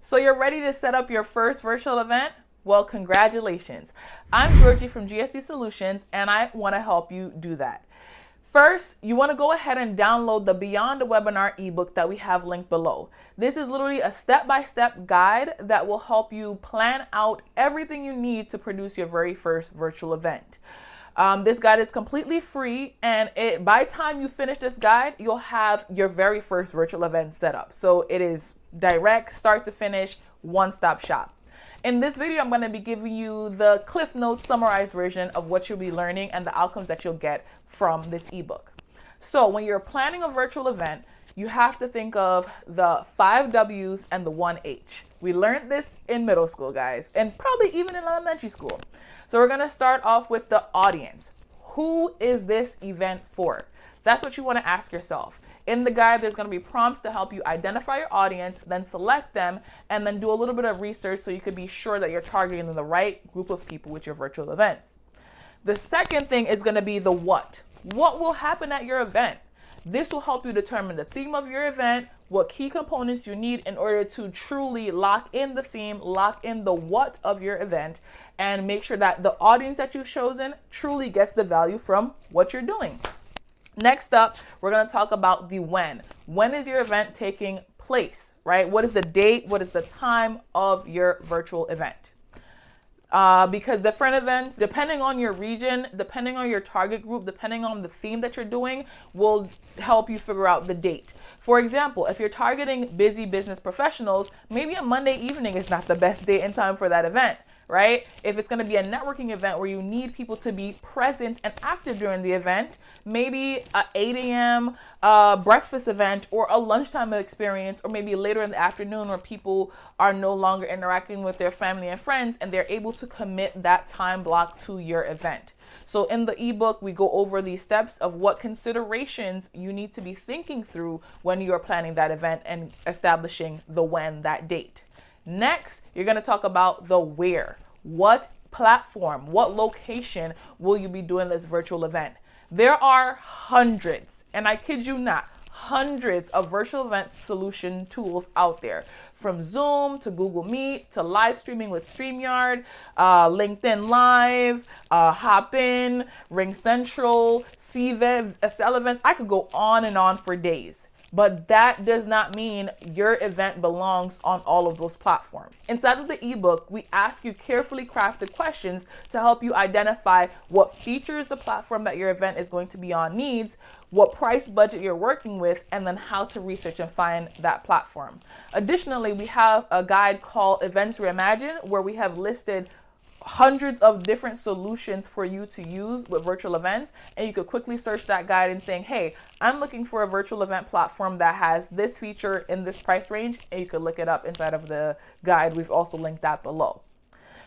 So you're ready to set up your first virtual event? Well, congratulations. I'm Georgie from GSD Solutions, and I want to help you do that. First, you want to go ahead and download the Beyond the Webinar ebook that we have linked below. This is literally a step-by-step guide that will help you plan out everything you need to produce your very first virtual event. This guide is completely free, and by the time you finish this guide, you'll have your very first virtual event set up. So it is direct, start to finish, one-stop shop. In this video, I'm going to be giving you the Cliff Notes summarized version of what you'll be learning and the outcomes that you'll get from this ebook. So when you're planning a virtual event, you have to think of the 5 W's and the 1 H. We learned this in middle school, guys, and probably even in elementary school. So we're going to start off with the audience. Who is this event for? That's what you want to ask yourself. In the guide, there's going to be prompts to help you identify your audience, then select them, and then do a little bit of research so you can be sure that you're targeting the right group of people with your virtual events. The second thing is going to be the what. What will happen at your event? This will help you determine the theme of your event, what key components you need in order to truly lock in the theme, lock in the what of your event, and make sure that the audience that you've chosen truly gets the value from what you're doing. Next up, we're going to talk about the when. When is your event taking place, right? What is the date? What is the time of your virtual event? Because different events, depending on your region, depending on your target group, depending on the theme that you're doing, will help you figure out the date. For example, if you're targeting busy business professionals, maybe a Monday evening is not the best date and time for that event, right? If it's going to be a networking event where you need people to be present and active during the event, maybe a 8 a.m. Breakfast event or a lunchtime experience, or maybe later in the afternoon where people are no longer interacting with their family and friends and they're able to commit that time block to your event. So in the ebook, we go over these steps of what considerations you need to be thinking through when you are planning that event and establishing the when, that date. Next, you're going to talk about the where. What platform, what location will you be doing this virtual event? There are hundreds, and I kid you not, hundreds of virtual event solution tools out there, from Zoom to Google Meet to live streaming with StreamYard, LinkedIn Live, Hopin, RingCentral, Cell Events. I could go on and on for days. But that does not mean your event belongs on all of those platforms. Inside of the ebook, we ask you carefully crafted questions to help you identify what features the platform that your event is going to be on needs, what price budget you're working with, and then how to research and find that platform. Additionally, we have a guide called Events Reimagined, where we have listed hundreds of different solutions for you to use with virtual events, and you could quickly search that guide and saying, hey, I'm looking for a virtual event platform that has this feature in this price range, and you could look it up inside of the guide. We've also linked that below.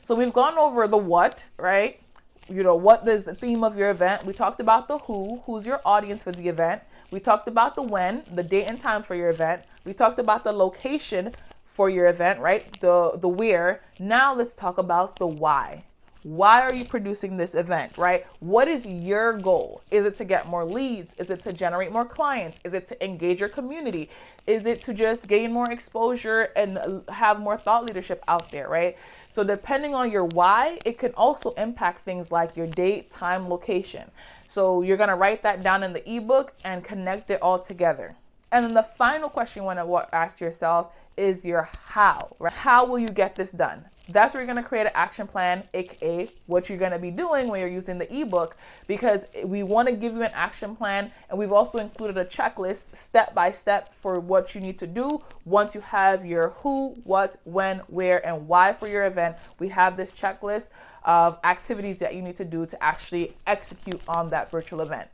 So we've gone over the what, right? You know, what is the theme of your event? We talked about the who's your audience for the event. We talked about the when, the date and time for your event. We talked about the location for your event, right? The where. Now let's talk about the why. Why are you producing this event, right? What is your goal? Is it to get more leads? Is it to generate more clients? Is it to engage your community? Is it to just gain more exposure and have more thought leadership out there, right? So depending on your why, it can also impact things like your date, time, location. So you're going to write that down in the ebook and connect it all together. And then the final question you want to ask yourself is your how, right? How will you get this done? That's where you're going to create an action plan, aka what you're going to be doing when you're using the ebook, because we want to give you an action plan, and we've also included a checklist step by step for what you need to do once you have your who, what, when, where, and why for your event. We have this checklist of activities that you need to do to actually execute on that virtual event.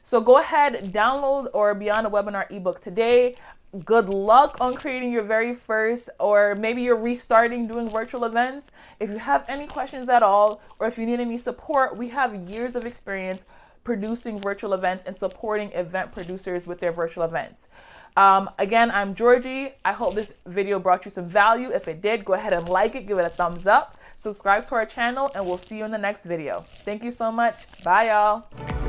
So go ahead, download or Beyond the Webinar ebook today. Good luck on creating your very first, or maybe you're restarting doing virtual events. If you have any questions at all, or if you need any support, we have years of experience producing virtual events and supporting event producers with their virtual events. Again, I'm Georgie. I hope this video brought you some value. If it did, go ahead and like it, give it a thumbs up, subscribe to our channel, and we'll see you in the next video. Thank you so much. Bye, y'all.